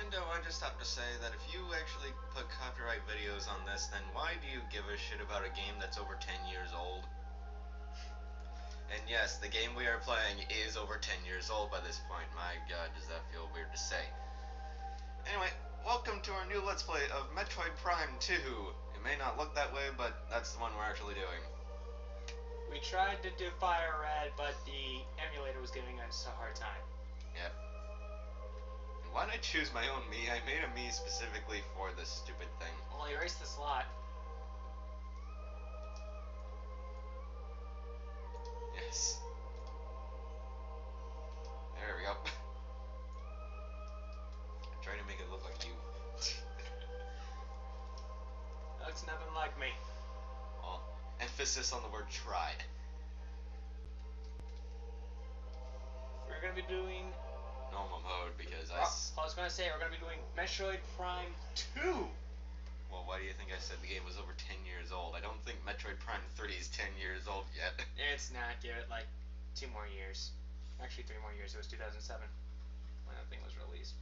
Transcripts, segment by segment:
Nintendo, I just have to say that if you actually put copyright videos on this, then why do you give a shit about a game that's over 10 years old? And yes, the game we are playing is over 10 years old by this point. My god, does that feel weird to say. Anyway, welcome to our new Let's Play of Metroid Prime 2. It may not look that way, but that's the one we're actually doing. We tried to do Fire Red, but the emulator was giving us a hard time. Yep. And why did I choose my own Mii? I made a Mii specifically for this stupid thing. Well, erase the slot. Yes. There we go. I'm trying to make it look like you. Looks nothing like me. Well, emphasis on the word tried. We're gonna be doing normal mode because I was gonna say we're gonna be doing Metroid Prime 2. Well, why do you think I said the game was over 10 years old? I don't think Metroid Prime 3 is 10 years old yet. It's not. Give it like 2 more years. Actually, 3 more years. It was 2007 when that thing was released.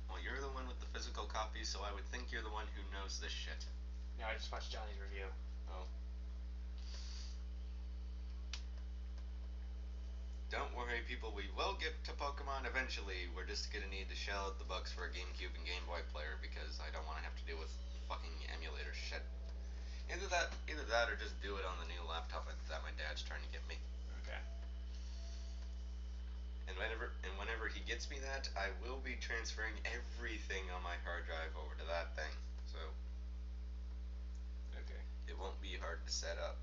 Well, you're the one with the physical copy, so I would think you're the one who knows this shit. No, I just watched Johnny's review. Oh. Don't worry, people, we will get to Pokemon eventually. We're just gonna need to shell out the bucks for a GameCube and Game Boy player because I don't want to have to deal with fucking emulator shit. Either that, or just do it on the new laptop that my dad's trying to get me. Okay. And whenever he gets me that, I will be transferring everything on my hard drive over to that thing. So. Okay. It won't be hard to set up.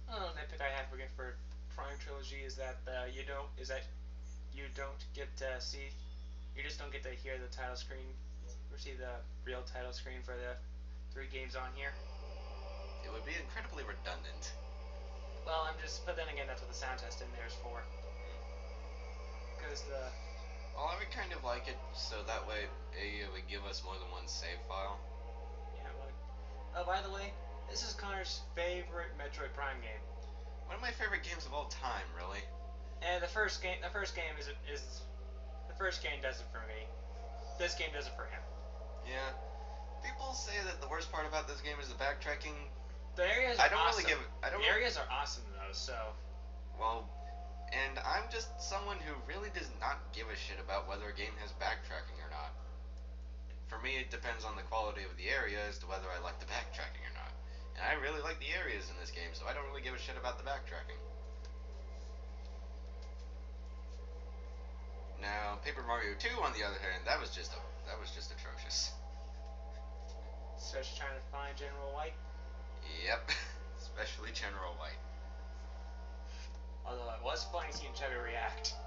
A little nitpick I have for Prime Trilogy is that you don't get to see, you just don't get to hear the title screen or see the real title screen for the 3 games on here. It would be incredibly redundant. Well, but then again, that's what the sound test in there is for. Because Well, I would kind of like it so that way it would give us more than one save file. Yeah, like, oh, by the way, this is Connor's favorite Metroid Prime game. One of my favorite games of all time, really. And the first game does it for me. This game does it for him. Yeah. People say that the worst part about this game is the backtracking. The areas are awesome. The areas are awesome though, so. Well, and I'm just someone who really does not give a shit about whether a game has backtracking or not. For me, it depends on the quality of the area as to whether I like the backtracking or not. And I really like the areas in this game, so I don't really give a shit about the backtracking. Now, Paper Mario 2, on the other hand, that was just atrocious. So just trying to find General White? Yep, especially General White. Although it was funny seeing Chubby react.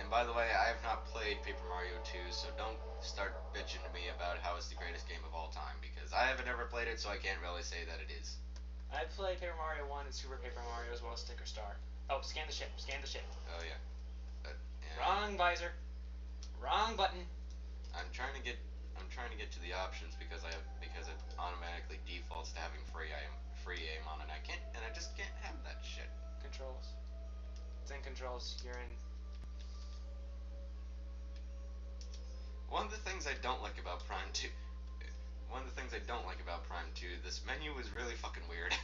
And by the way, I have not played Paper Mario 2, so don't start bitching to me about how it's the greatest game of all time, because I haven't ever played it, so I can't really say that it is. I played Paper Mario 1 and Super Paper Mario as well as Sticker Star. Oh, scan the ship. Oh, yeah. Wrong visor. Wrong button. I'm trying to get to the options because it automatically defaults to having free aim on it. I just can't have that shit. Controls. It's in controls. You're in. One of the things I don't like about Prime 2, this menu is really fucking weird.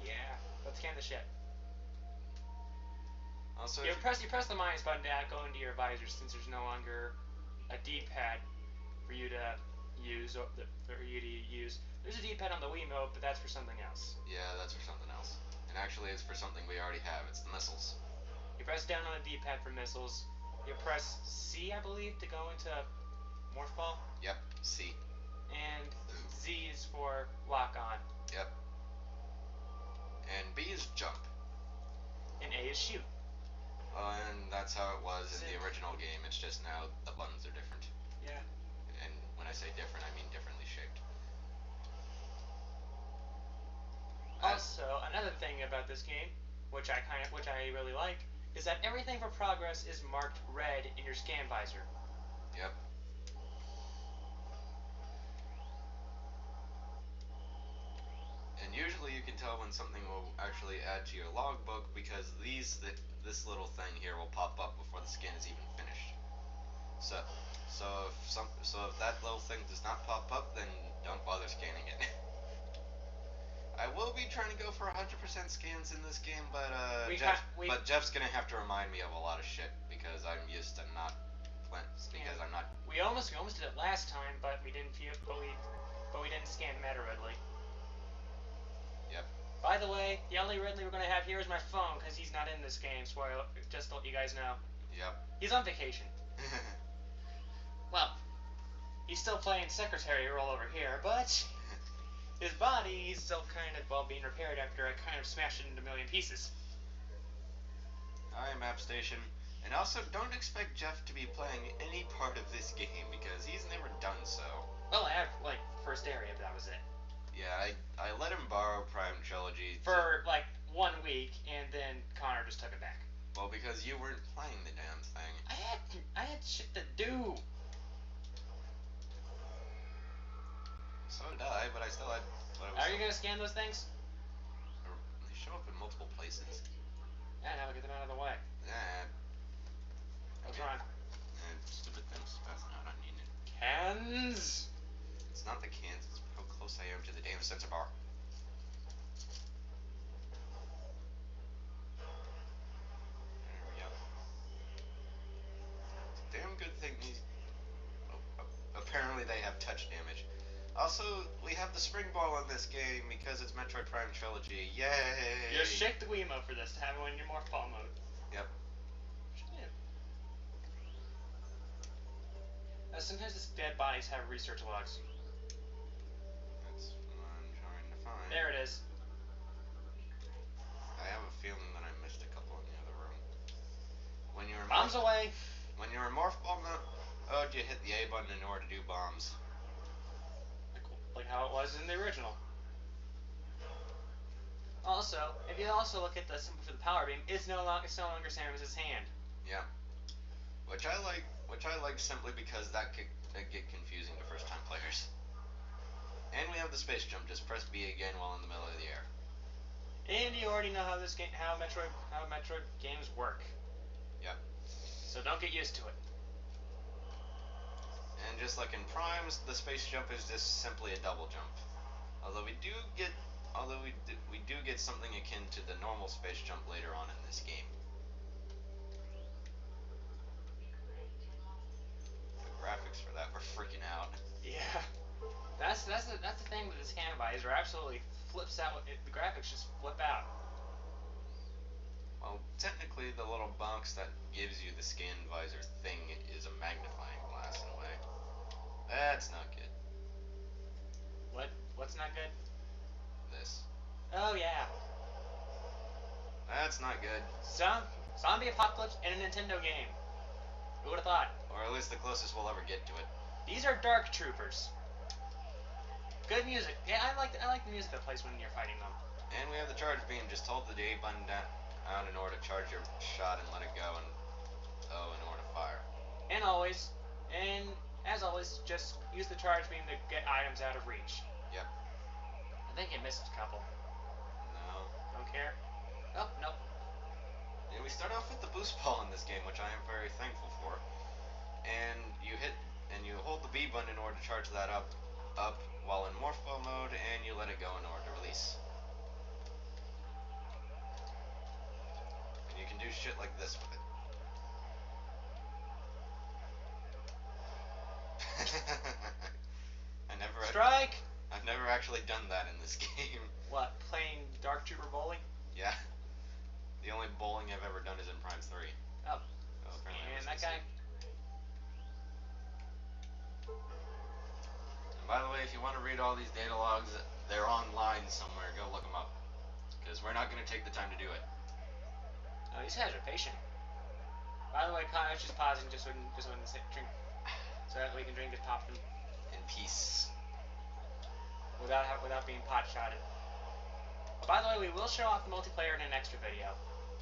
Yeah. Let's scan the ship. Also, you press the minus button to go into your visor since there's no longer a D-pad for you to use. There's a D-pad on the Wiimote, but that's for something else. Yeah, that's for something else. And actually, it's for something we already have. It's the missiles. You press down on the D-pad for missiles. You press C, I believe, to go into Morph Ball. Yep, C. And Z is for lock on. Yep. And B is jump. And A is shoot. And that's how it was in the original game. It's just now the buttons are different. Yeah. And when I say different, I mean differently shaped. Also, another thing about this game, which I really like, is that everything for progress is marked red in your scan visor. Yep. usually you can tell when something will actually add to your logbook because this little thing here will pop up before the scan is even finished. So, if that little thing does not pop up, then don't bother scanning it. I will be trying to go for 100% scans in this game, but Jeff's gonna have to remind me of a lot of shit because I'm used to not because I'm not. We almost did it last time, but we didn't scan Meta Ridley. Yep. By the way, the only Ridley we're gonna have here is my phone because he's not in this game. So just to let you guys know. Yep. He's on vacation. Well, he's still playing secretary role over here, but his body is still kind of being repaired after I kind of smashed it into a million pieces. Alright, map station. And also, don't expect Jeff to be playing any part of this game because he's never done so. Well, I have first area, but that was it. Yeah, I let him borrow Prime Trilogy for 1 week, and then Connor just took it back. Well, because you weren't playing the damn thing. I had shit to do. So did I, but I still had. Are you gonna scan those things? They show up in multiple places. Yeah, now get them out of the way. Yeah. What's wrong? Stupid things passing out unneeded. Cans? It's not the cans, it's how close I am to the damn sensor bar. There we go. Damn good thing these. Apparently they have touch damage. Also, we have the spring ball in this game because it's Metroid Prime Trilogy. Yay! Just shake the Wiimote for this to have it when you're more fall mode. Yep. Sometimes these dead bodies have research logs. That's what I'm trying to find. There it is. I have a feeling that I missed a couple in the other room. When you're bombs away. When you're in morph ball mode, you hit the A button in order to do bombs. Like how it was in the original. Also, if you also look at the symbol for the power beam, it's no longer Samus's hand. Yeah. Which I like simply because that could get confusing to first time players. And we have the space jump, just press B again while in the middle of the air. And you already know how Metroid games work. Yep. So don't get used to it. And just like in Primes, the space jump is just simply a double jump. Although we do get something akin to the normal space jump later on in this game. The graphics for that were freaking out. Yeah. That's the thing with the scan visor. Absolutely flips out. The graphics just flip out. Well, technically, the little box that gives you the scan visor thing is a magnifying glass in a way. That's not good. What's not good? This. Oh yeah. That's not good. Zombie apocalypse in a Nintendo game. Who would have thought? Or at least the closest we'll ever get to it. These are Dark Troopers. Good music. Yeah, I like the music that plays when you're fighting them. And we have the charge beam. Just hold the A button down in order to charge your shot and let it go, and in order to fire. And as always, just use the charge beam to get items out of reach. Yep. I think it missed a couple. No. Don't care. Oh, nope. Yeah, we start off with the boost ball in this game, which I am very thankful for. And you hold the B button in order to charge that up while in morph ball mode, and you let it go in order to release. And you can do shit like this with it. Strike! I've never actually done that in this game. What, playing Dark Trooper bowling? Yeah. The only bowling I've ever done is in Prime 3. Oh. And that guy. And by the way, if you want to read all these data logs, they're online somewhere. Go look them up. Because we're not going to take the time to do it. Oh, these guys are patient. By the way, Connor's just pausing just so we can drink. So that we can drink and pop them. In peace. Without being pot shotted. Oh, by the way, we will show off the multiplayer in an extra video.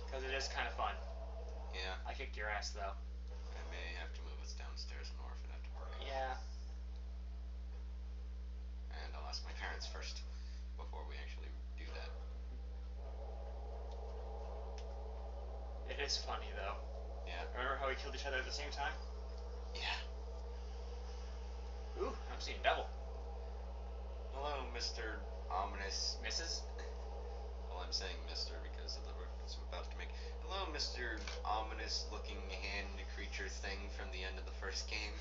Because it is kind of fun. Yeah. I kicked your ass, though. I may have to move us downstairs in order for that to work. Yeah. And I'll ask my parents first. before we actually do that. It is funny though. Yeah. Remember how we killed each other at the same time? Yeah. Ooh, I'm seeing double. Hello, Mr. Ominous. Misses? Well, I'm saying Mr. because of the reference I'm about to make. Hello, Mr. Ominous-looking hand creature thing from the end of the first game.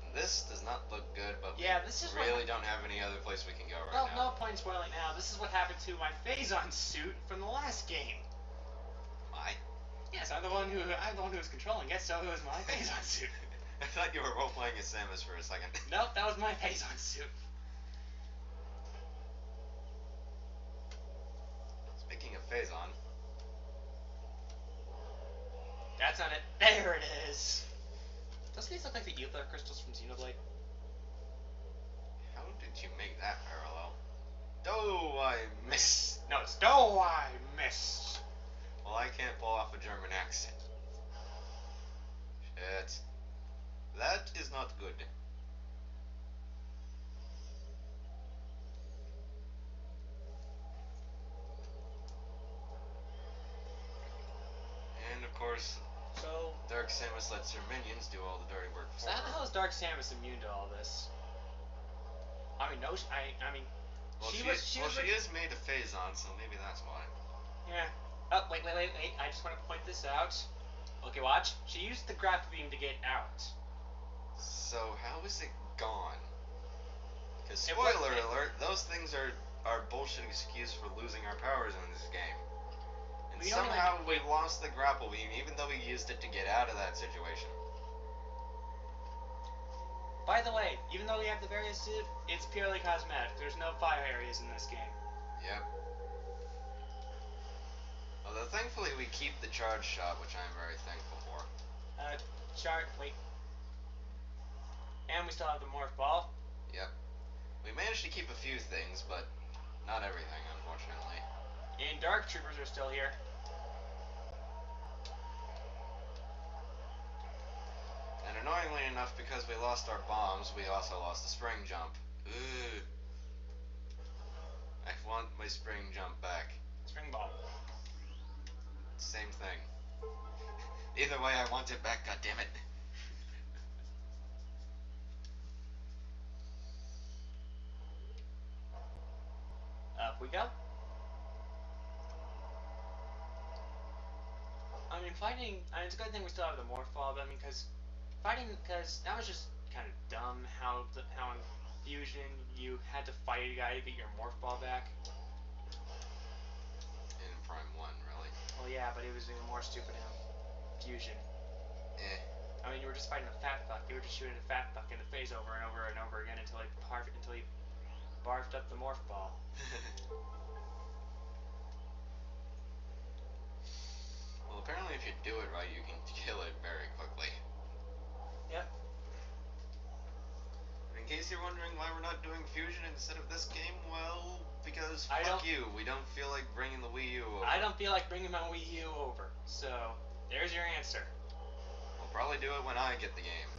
And this does not look good, but Yeah, we this is really don't have any other place we can go right Well, now. no point spoiling now. This is what happened to my Phazon suit from the last game. My? Yes, I'm the one who was controlling it, so it was my Phazon suit. I thought you were role-playing as Samus for a second. Nope, that was my Phazon suit. Speaking of Phazon. That's on it. There it is. Doesn't these look like the Ether crystals from Xenoblade? How did you make that parallel? Oh, I missed. No, it's no, I missed. Well, I can't pull off a German accent. Shit. That is not good. And of course, So, Dark Samus lets her minions do all the dirty work for how the her. hell is Dark Samus immune to all this? I mean, no, I mean, Well, she is made of Phazon, so maybe that's why. Yeah. Oh, wait. I just want to point this out. Okay, watch. She used the grapple beam to get out. So how is it gone? Because It spoiler was- alert, those things are bullshit excuse for losing our powers in this game. And We don't even somehow have to- we lost the grapple beam, even though we used it to get out of that situation. By the way, even though we have the various suit, it's purely cosmetic. There's no fire areas in this game. Yep. Although thankfully we keep the charge shot, which I'm very thankful for. Chart, wait. And we still have the morph ball. Yep. We managed to keep a few things, but not everything, unfortunately. And Dark Troopers are still here. And annoyingly enough, because we lost our bombs, we also lost the spring jump. Ugh. I want my spring jump back. Spring ball. Same thing. Either way, I want it back, goddammit. Up we go. I mean, fighting. I mean, it's a good thing we still have the morph ball. But I mean, because that was just kind of dumb. How in Fusion you had to fight a guy to get your morph ball back. In Prime 1, really. Well, yeah, but it was even more stupid in Fusion. Eh. I mean, you were just fighting a fat fuck. You were just shooting a fat fuck in the face over and over and over again until he barfed up the morph ball. Well, apparently if you do it right, you can kill it very quickly. Yep. In case you're wondering why we're not doing Fusion instead of this game, well, because I fuck don't- you, we don't feel like bringing the Wii U over. I don't feel like bringing my Wii U over. So, there's your answer. We'll probably do it when I get the game.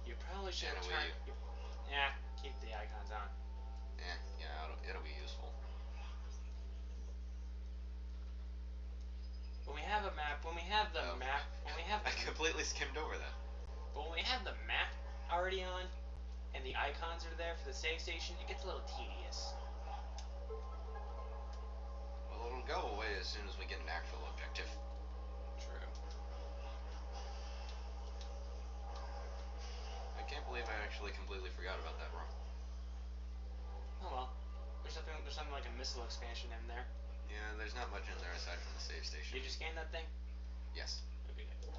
You probably should And a turn. Wii U. Yeah, keep the icons on. Yeah, it'll be useful. When we have a map, when we have the Oh. map, when we have I completely skimmed over that. but when we have the map already on, and the icons are there for the save station, it gets a little tedious. Well, it'll go away as soon as we get an actual objective. True. I can't believe I actually completely forgot about that room. Oh well. There's something like a missile expansion in there. Yeah, there's not much in there aside from the save station. Did you scan that thing? Yes. Okay, good.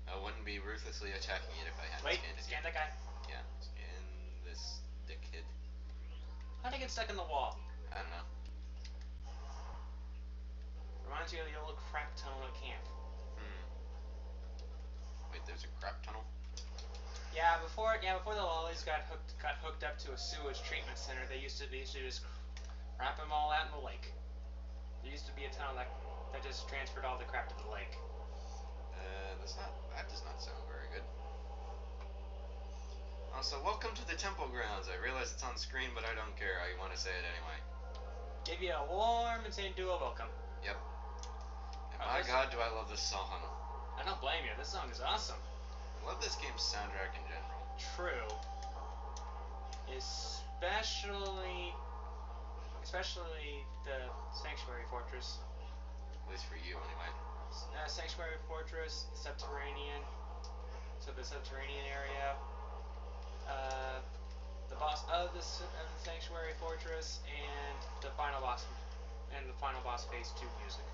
I wouldn't be ruthlessly attacking it if I hadn't Wait, scanned it scan yet. that guy. Yeah, scan this dickhead. How'd I get stuck in the wall? I don't know. Reminds me of the old crap tunnel at camp. Wait, there's a crap tunnel? Yeah, before the lollies got hooked up to a sewage treatment center, they used to just crap them all out in the lake. There used to be a tunnel that just transferred all the crap to the lake. That does not sound very good. Also, welcome to the temple grounds. I realize it's on the screen, but I don't care. I want to say it anyway. Give you a warm and St. Duo welcome. Yep. And my God, do I love this song. I don't blame you. This song is awesome. I love this game's soundtrack in general. True. Especially the Sanctuary Fortress. At least for you, anyway. Sanctuary Fortress, Subterranean. So the Subterranean area. The boss of the Sanctuary Fortress, and the final boss phase 2 music.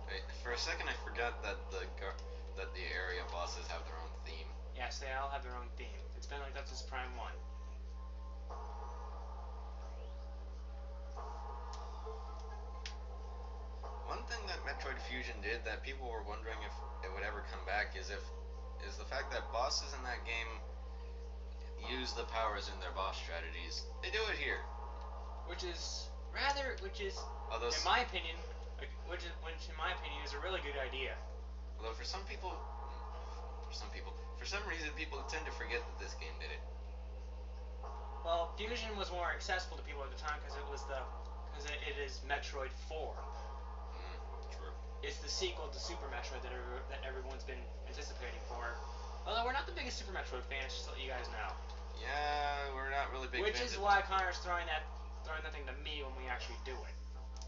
Wait, for a second, I forgot that the area bosses have their own theme. Yes, they all have their own theme. It's been like that since Prime 1. One thing that Metroid Fusion did that people were wondering if it would ever come back is the fact that bosses in that game use the powers in their boss strategies. They do it here. Which is, in my opinion, is a really good idea. Although for some reason people tend to forget that this game did it. Well, Fusion was more accessible to people at the time because it is Metroid 4. True. It's the sequel to Super Metroid that everyone's been anticipating for. Although we're not the biggest Super Metroid fans, just to let you guys know. Yeah, we're not really big Which fans. is why Connor's throwing that thing to me when we actually do it.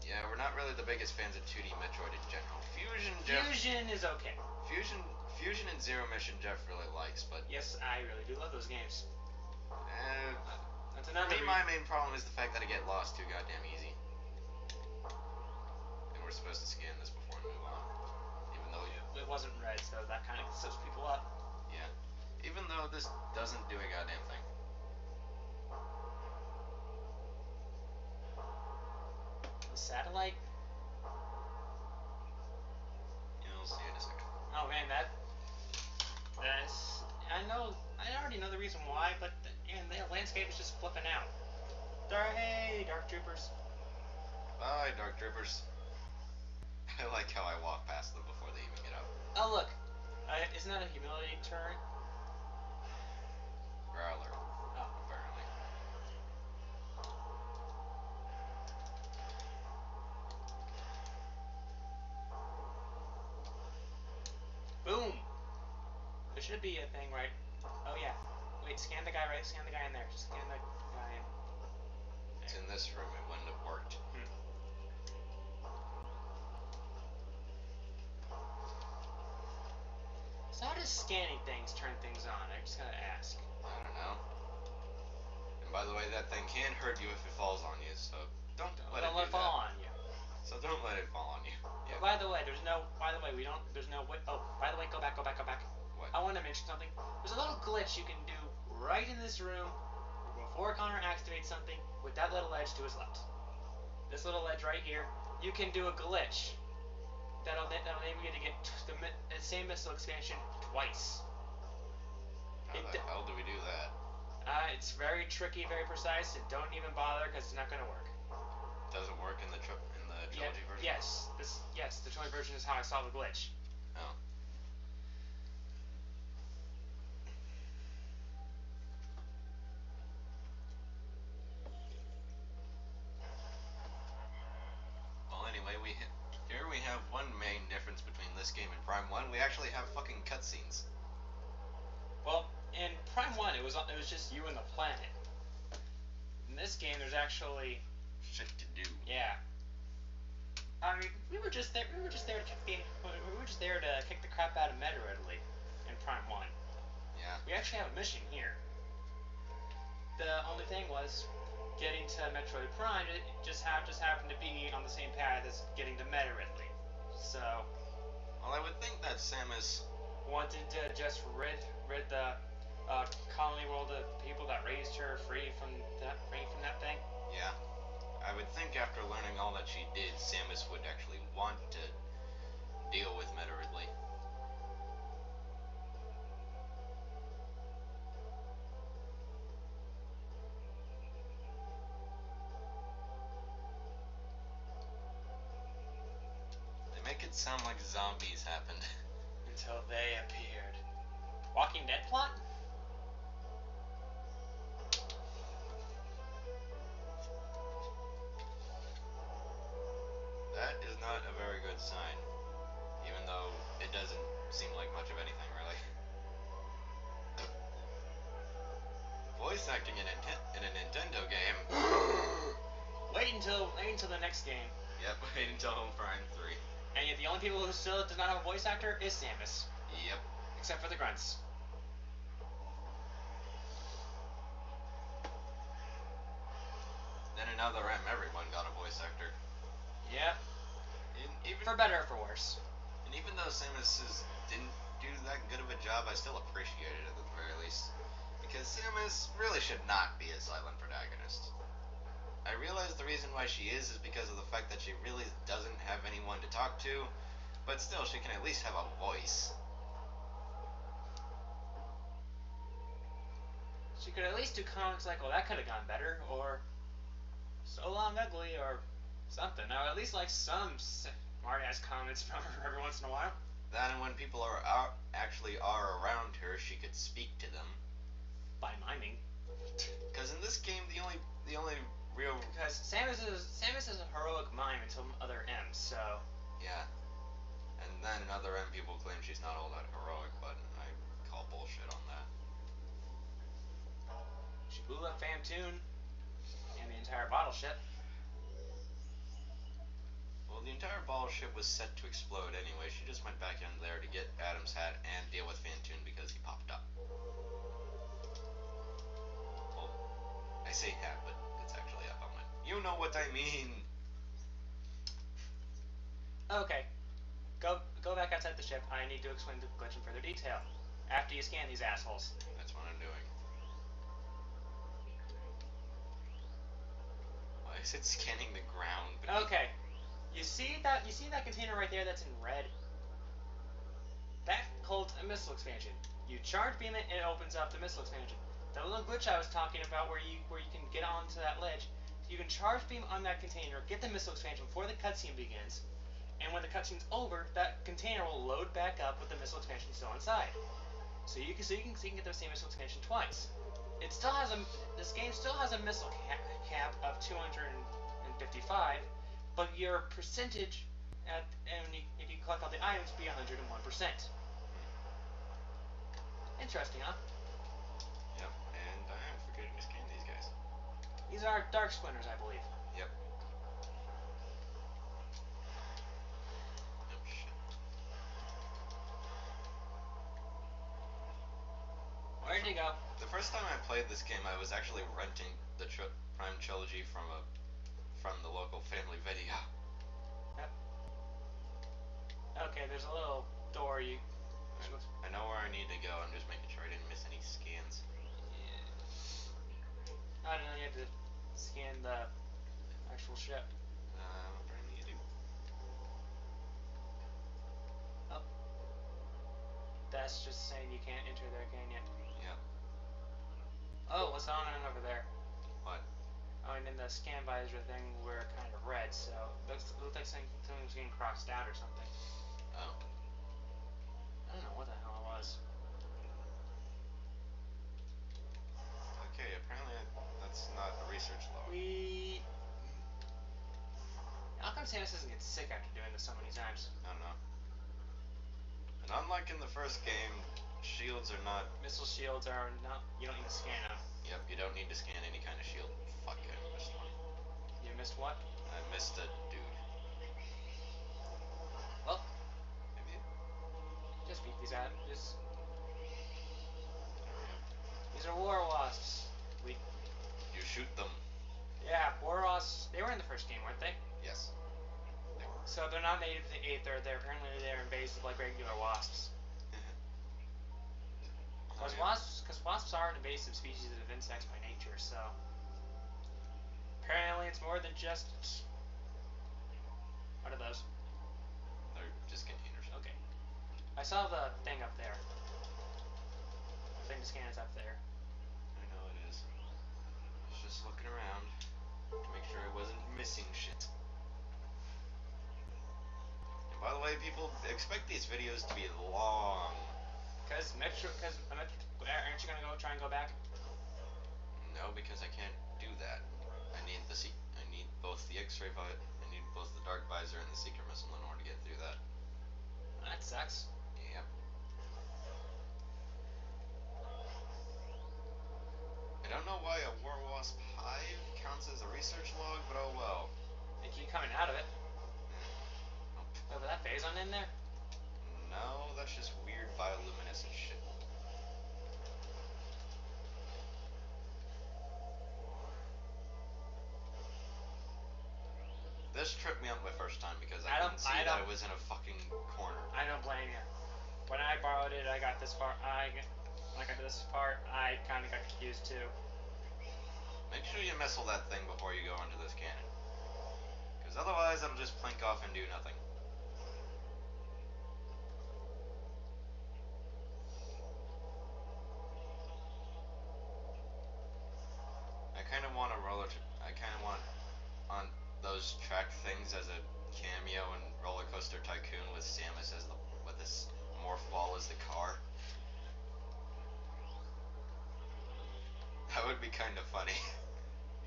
Yeah, we're not really the biggest fans of 2D Metroid in general. Fusion is okay. Fusion and Zero Mission Jeff really likes, but yes, I really do love those games. That's another. For me, my main problem is the fact that I get lost too goddamn easy. And we're supposed to scan this before we move on, even though it wasn't red, so that kind of sets people up. Yeah, even though this doesn't do a goddamn thing. Satellite? You'll see in a second. Oh man, I already know the reason why, but the landscape is just flipping out. Hey, Dark Troopers. Bye, Dark Troopers. I like how I walk past them before they even get up. Oh look, isn't that a humility turret? Growler. Oh, apparently. Boom! There should be a thing, right? Oh yeah. Wait, scan the guy, right? Scan the guy in there. Just scan the guy in. There. It's in this room. It wouldn't have worked. So how does scanning things turn things on? I just gotta ask. I don't know. And by the way, that thing can hurt you if it falls on you, so don't let it fall on you. So don't let it fall on you. Yeah. By the way, there's no way. Oh, by the way, go back. What? I want to mention something. There's a little glitch you can do right in this room before Connor activates something with that little edge to his left. This little edge right here, you can do a glitch that'll enable you to get the same missile expansion twice. How the hell do we do that? It's very tricky, very precise, and don't even bother because it's not going to work. Does it work in the trilogy version? Yes, the trilogy version is how I saw the glitch. Oh. Well, anyway, here we have one main difference between this game and Prime 1. We actually have fucking cutscenes. Well, in Prime 1, it was just you and the planet. In this game, there's actually shit to do. Yeah. I mean, we were just there to kick the crap out of Metroid in Prime 1. Yeah. We actually have a mission here. The only thing was getting to Metroid Prime. It just happened to be on the same path as getting to Metroid. So. Well, I would think that Samus wanted to just rid the colony world of people that raised her free from that thing. Yeah. I would think after learning all that she did, Samus would actually want to deal with Meta Ridley. They make it sound like zombies happened. Until they appeared. Walking Dead plot? good sign. Even though it doesn't seem like much of anything, really. Voice acting in a Nintendo game. Wait until the next game. Yep, wait until Home Prime 3. And yet the only people who still does not have a voice actor is Samus. Yep. Except for the grunts. Then another M, everyone got a voice actor. Yep. Even for better or for worse. And even though Samus didn't do that good of a job, I still appreciated it at the very least. Because Samus really should not be a silent protagonist. I realize the reason why she is because of the fact that she really doesn't have anyone to talk to, but still, she can at least have a voice. She could at least do comments like, "Oh, that could have gone better," or "So long, ugly," or something. I would at least like some smart-ass comments from her every once in a while. That, and when people actually are around her, she could speak to them. By miming. Because in this game, the only real... Because Samus is a heroic mime until other M's, so... Yeah. And then in other M, people claim she's not all that heroic, but I call bullshit on that. She blew up Phantoon and the entire bottle ship. Well, the entire bottle ship was set to explode anyway. She just went back in there to get Adam's hat and deal with Phantoon because he popped up. Well, I say hat, but it's actually a helmet. You know what I mean! Okay. Go back outside the ship. I need to explain the glitch in further detail. After you scan these assholes. That's what I'm doing. Why is it scanning the ground? Okay. You see that container right there that's in red? That holds a missile expansion. You charge beam it and it opens up the missile expansion. The little glitch I was talking about where you can get onto that ledge, you can charge beam on that container, get the missile expansion before the cutscene begins, and when the cutscene's over, that container will load back up with the missile expansion still inside. So you can get the same missile expansion twice. This game still has a missile cap of 255, but your percentage if you collect all the items be 101%. Interesting, huh? Yep, and I am forgetting to scan these guys. These are dark splinters, I believe. Yep. Oh shit. Where'd you go? The first time I played this game, I was actually renting the Prime Trilogy from the local Family Video. Yep. Okay, there's a little door you... I know where I need to go. I'm just making sure I didn't miss any scans. Yeah. I don't know, you have to scan the actual ship. What do I need to do? Oh. That's just saying you can't enter there, can you? Yep. Oh, what's on over there? What? Oh, and then the scan visor thing were kind of red, so it looked like something was getting crossed out or something. Oh. I don't know what the hell it was. Okay, apparently that's not a research log. How come Samus doesn't get sick after doing this so many times? I don't know. And unlike in the first game, shields are not... Missile shields are not... You don't need to scan them. Yep, you don't need to scan any kind of shield. Fuck, I missed one. You missed what? I missed a dude. Well, Maybe? just beat these out. These are war wasps. You shoot them. Yeah, war wasps. They were in the first game, weren't they? Yes. They were. So they're not native to the 8th. They're apparently invasive like regular wasps. Because wasps are an invasive species of insects by nature, so apparently it's more than just... What are those? They're just containers. Okay. I saw the thing up there. The thing to scan is up there. I know it is. I was just looking around to make sure I wasn't missing shit. And by the way, people, expect these videos to be long. Aren't you gonna try and go back? No, because I can't do that. I need both the X-ray I need both the dark visor and the seeker missile in order to get through out of it. Wait, was that Phazon in there? No, that's just weird bioluminescent shit. This tripped me up my first time because I couldn't see that it was in a fucking corner. I don't blame you. When I borrowed it, I got this far. When I got to this part, I kind of got confused too. Make sure you missile that thing before you go into this cannon. Because otherwise it'll just plink off and do nothing. I kind of want on those track things as a cameo in Roller Coaster Tycoon with Samus as with this morph ball as the car. That would be kind of funny.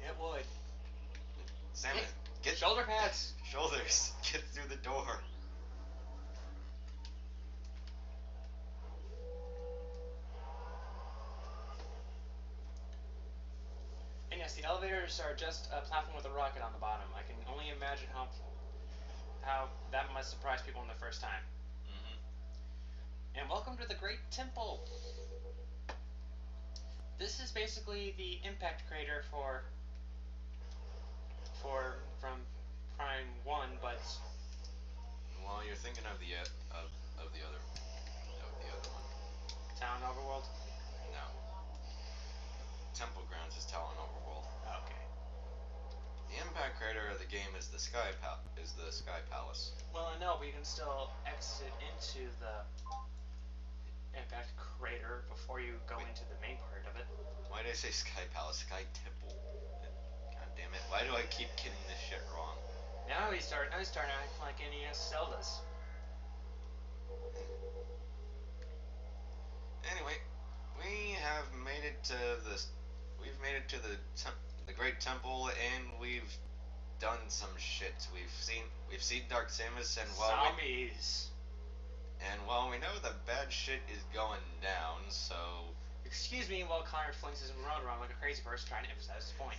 It would. Samus, get shoulder pads. Shoulders, get through the door. And yes, the elevators are just a platform with a rocket on the bottom. I can only imagine how that must surprise people in the first time. And welcome to the Great Temple. This is basically the impact crater from Prime 1, but well, you're thinking of the other one. Town Overworld? No. Temple Grounds is Talon Overworld. Okay. The impact crater of the game is the Sky Palace. Well, I know, but you can still exit into the impact crater before you go into the main part of it. Why did I say Sky Palace? Sky Temple. God damn it! Why do I keep getting this shit wrong? Now he's starting to act like NES Zeldas. Anyway, we have made it to We've made it to the Great Temple, and we've done some shit. We've seen Dark Samus, and zombies. While we know the bad shit is going down, so. Excuse me while Connor flings his remote around like a crazy person trying to emphasize his point.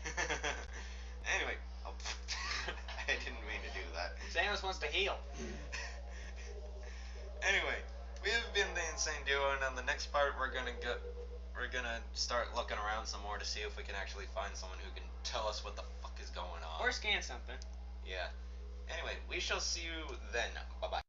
Anyway, I didn't mean to do that. Samus wants to heal. Anyway, we have been the Insane Duo, and on the next part we're gonna start looking around some more to see if we can actually find someone who can tell us what the fuck is going on. Or scan something. Yeah. Anyway, we shall see you then. Bye-bye.